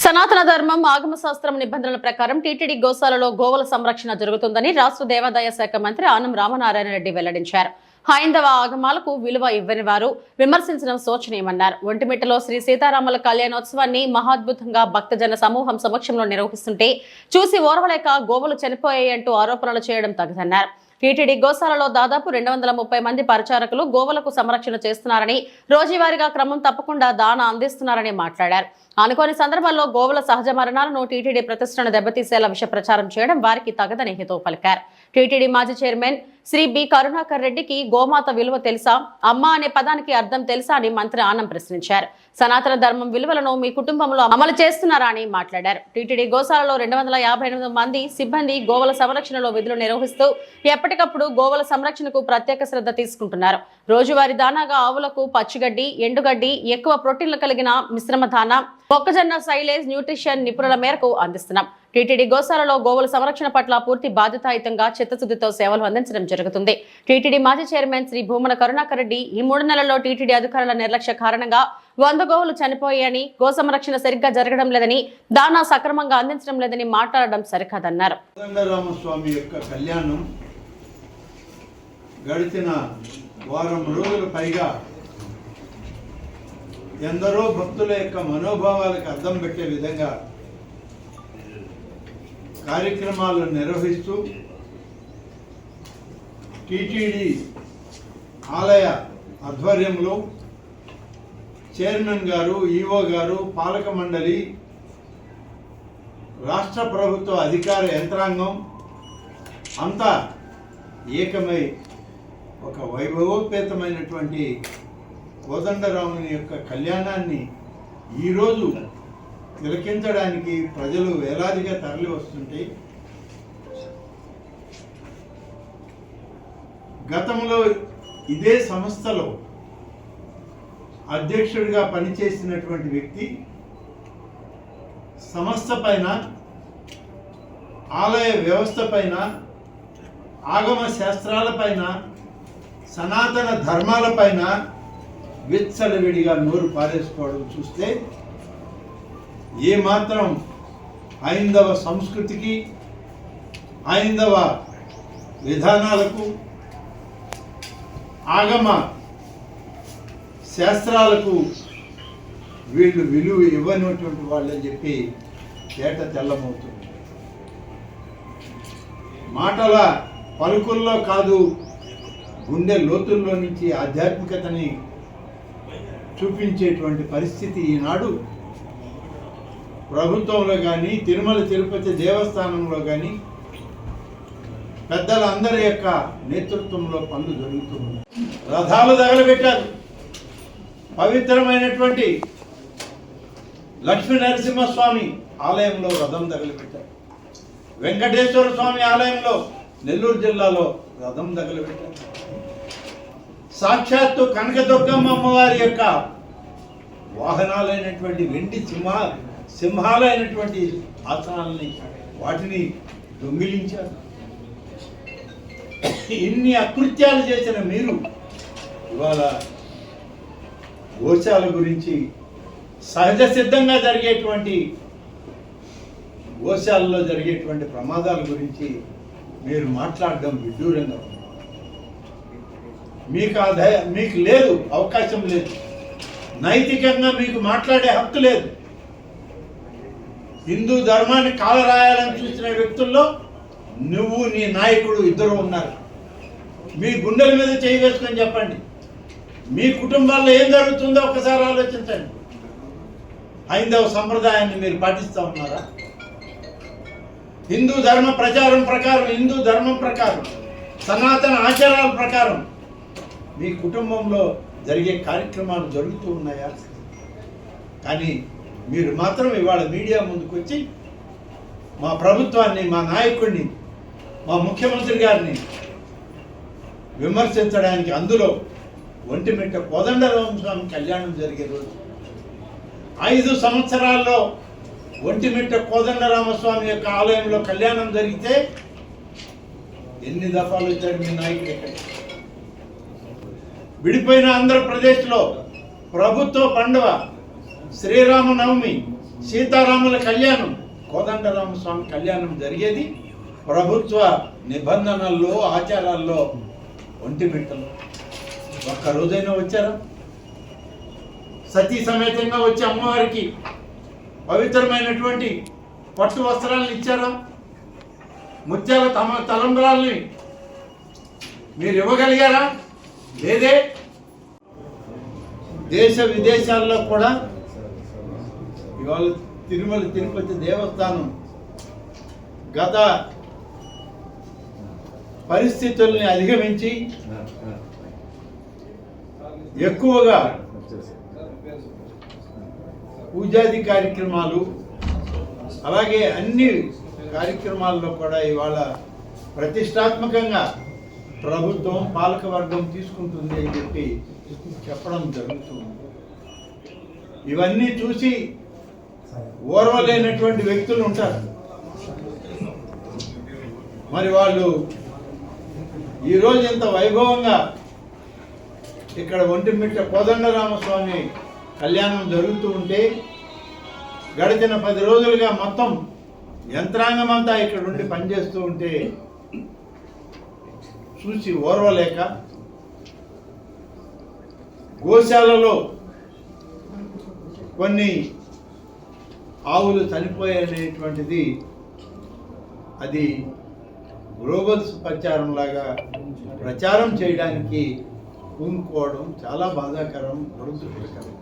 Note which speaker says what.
Speaker 1: సనాతన ధర్మం ఆగమ శాస్త్రం నిబంధనల ప్రకారం టీటీడీ గోశాలలో గోవుల సంరక్షణ జరుగుతుందని రాష్ట్ర దేవాదాయ శాఖ మంత్రి ఆనం రామనారాయణ రెడ్డి వెల్లడించారు. హైందవ ఆగమాలకు విలువ ఇవ్వని వారు విమర్శించడం శోచనీయమన్నారు. ఒంటిమిట్టలో శ్రీ సీతారాముల కళ్యాణోత్సవాన్ని మహాద్భుతంగా భక్తజన సమూహం సమక్షంలో నిర్వహిస్తుంటే చూసి ఓర్వలేక గోవులు చనిపోయాయంటూ ఆరోపణలు చేయడం తగదన్నారు. టీటీడీ గోశాలలో దాదాపు 230 మంది పరిచారకులు గోవులకు సంరక్షణ చేస్తున్నారని, రోజువారీగా క్రమం తప్పకుండా దాన అందిస్తున్నారని మాట్లాడారు. అనుకోని సందర్భాల్లో గోవుల సహజ మరణాలను టీటీడీ ప్రతిష్టను దెబ్బతీసేలా విష ప్రచారం చేయడం వారికి తగదని హితవు పలికారు. టీటీడీ మాజీ చైర్మన్ శ్రీ బి కరుణాకర్ రెడ్డికి గోమాత విలువ తెలుసా, అమ్మ అనే పదానికి అర్థం తెలుసా అని మంత్రి ఆనం ప్రశ్నించారు. సనాతన ధర్మం విలువలను మీ కుటుంబంలో అమలు చేస్తున్నారా అని మాట్లాడారు. టీటీడీ గోశాలలో 258 మంది సిబ్బంది గోవుల సంరక్షణలో విధులు నిర్వహిస్తూ ఎప్పటికప్పుడు గోవుల సంరక్షణకు ప్రత్యేక శ్రద్ధ తీసుకుంటున్నారు. రోజువారీ దానాగా ఆవులకు పచ్చిగడ్డి, ఎండుగడ్డి, ఎక్కువ ప్రోటీన్లు కలిగిన మిశ్రమ దానా, మొక్కజొన్న సైలేజ్ న్యూట్రిషన్ నిపుణుల మేరకు అందిస్తున్నాం. టీటీడీ గోశాలలో గోవుల సంరక్షణ పట్ల పూర్తి బాధ్యతాయుతంగా చిత్తశుద్ధితో సేవలు అందించడం జరుగుతుంది. టీటీడీ మాజీ చైర్మన్ శ్రీ భూమన కరుణాకర్ రెడ్డి ఈ 3 నెలల్లో టీటీడీ అధికారుల నిర్లక్ష్య కారణంగా 100 గోవులు చనిపోయాయని, గో సంరక్షణ సరిగ్గా జరగడం లేదని, దానా సక్రమంగా అందించడం లేదని మాట్లాడడం సరికాదన్నారు.
Speaker 2: కోదండరామస్వామి యొక్క కళ్యాణం గడిచిన వారం రోజుల పైగా ఎందరో భక్తుల యొక్క మనోభావాలకు అద్దం పెట్టే విధంగా కార్యక్రమాలు నిర్వహిస్తూ టీటీడీ ఆలయ ఆధ్వర్యంలో చైర్మన్ గారు, ఈఓ గారు, పాలక మండలి, రాష్ట్ర ప్రభుత్వ అధికార యంత్రాంగం అంతా ఏకమై ఒక వైభవోపేతమైనటువంటి కోదండరాముని యొక్క కళ్యాణాన్ని ఈరోజు తిలకించడానికి ప్రజలు వేలాదిగా తరలి వస్తుంటే, గతంలో ఇదే సంస్థలో అధ్యక్షుడిగా పనిచేసినటువంటి వ్యక్తి సంస్థ పైన, ఆలయ వ్యవస్థ పైన, ఆగమ శాస్త్రాల పైన, సనాతన ధర్మాల పైన విచ్చలవిడిగా నోరు పారేసుకోవడం చూస్తే ఏమాత్రం హైందవ సంస్కృతికి, హైందవ విధానాలకు, ఆగమ శాస్త్రాలకు వీళ్ళు విలువ ఇవ్వనటువంటి వాళ్ళని చెప్పి ఏట తెల్లమవుతుంది. మాటల పలుకుల్లో కాదు, గుండె లోతుల్లో నుంచి ఆధ్యాత్మికతని చూపించేటువంటి పరిస్థితి ఈనాడు ప్రభుత్వంలో కానీ, తిరుమల తిరుపతి దేవస్థానంలో కానీ పెద్దలందరి యొక్క నేతృత్వంలో పనులు జరుగుతున్నాయి. రథాలు తగలబెట్టారు. పవిత్రమైనటువంటి లక్ష్మీ నరసింహస్వామి ఆలయంలో రథం తగలబెట్టారు. వెంకటేశ్వర స్వామి ఆలయంలో నెల్లూరు జిల్లాలో రథం తగలబెట్టారు. సాక్షాత్తు కనకదుర్గమ్మ అమ్మవారి యొక్క వాహనాలైనటువంటి వెండి సింహాలైనటువంటి ఆసనాలని వాటిని దొంగిలించారు. ఇన్ని అకృత్యాలు చేసిన మీరు ఇవాళ గోశాల గురించి, సహజ సిద్ధంగా జరిగేటువంటి గోశాలలో జరిగేటువంటి ప్రమాదాల గురించి మీరు మాట్లాడడం విడ్డూరంగా ఉంది. మీకు లేదు, అవకాశం లేదు. నైతికంగా మీకు మాట్లాడే హక్కు లేదు. హిందూ ధర్మాన్ని కాలరాయాలని చూసిన వ్యక్తుల్లో నువ్వు, నీ నాయకుడు ఇద్దరు ఉన్నారు. మీ గుండెల మీద చేయి వేసుకొని చెప్పండి, మీ కుటుంబాల్లో ఏం జరుగుతుందో ఒకసారి ఆలోచించండి. హైందవ సంప్రదాయాన్ని మీరు పాటిస్తూ ఉన్నారా? హిందూ ధర్మ ప్రచారం ప్రకారం, హిందూ ధర్మం ప్రకారం, సనాతన ఆచారాల ప్రకారం మీ కుటుంబంలో జరిగే కార్యక్రమాలు జరుగుతూ ఉన్నాయా? కానీ మీరు మాత్రం ఇవాళ మీడియా ముందుకు వచ్చి మా ప్రభుత్వాన్ని, మా నాయకుడిని, మా ముఖ్యమంత్రి గారిని విమర్శించడానికి, అందులో ఒంటిమిట్ట కోదండరామస్వామి కళ్యాణం జరిగే రోజు 5 సంవత్సరాల్లో ఒంటిమిట్ట కోదండరామస్వామి యొక్క ఆలయంలో కళ్యాణం జరిగితే ఎన్ని దఫాలు వచ్చాడు మీ నాయకుడు? ఎక్కడ విడిపోయిన ఆంధ్రప్రదేశ్లో ప్రభుత్వ పండుగ శ్రీరామనవమి సీతారాముల కళ్యాణం, కోదండరామస్వామి కళ్యాణం జరిగేది ప్రభుత్వ నిబంధనల్లో, ఆచారాల్లో, ఒంటిమిట్టలో. ఒక్క రోజైనా వచ్చారా? సతీ సమేతంగా వచ్చి అమ్మవారికి పవిత్రమైనటువంటి పట్టు వస్త్రాలను ఇచ్చారా? ముత్యాల తలంబ్రాల్ని మీరు ఇవ్వగలిగారా? లేదే. దేశ విదేశాల్లో కూడా ఇవాళ తిరుమల తిరుపతి దేవస్థానం గత పరిస్థితుల్ని అధిగమించి ఎక్కువగా పూజాది కార్యక్రమాలు, అలాగే అన్ని కార్యక్రమాల్లో కూడా ఇవాళ ప్రతిష్టాత్మకంగా ప్రభుత్వం, పాలకవర్గం తీసుకుంటుంది అని చెప్పి చెప్పడం జరుగుతుంది. ఇవన్నీ చూసి ఓర్వలేనటువంటి వ్యక్తులు ఉంటారు. మరి వాళ్ళు ఈరోజు ఇంత వైభవంగా ఇక్కడ ఒంటిమిట్ట కోదండరామస్వామి కళ్యాణం జరుగుతూ ఉంటే, గడిచిన 10 రోజులుగా మొత్తం యంత్రాంగం అంతా ఇక్కడ ఉండి పనిచేస్తూ ఉంటే చూసి ఓర్వలేక, గోశాలలో కొన్ని ఆవులు చనిపోయేటువంటిది అది గ్లోబల్స్ ప్రచారం చేయడానికి పూనుకోవడం చాలా బాధాకరం, దురదృష్టకరం.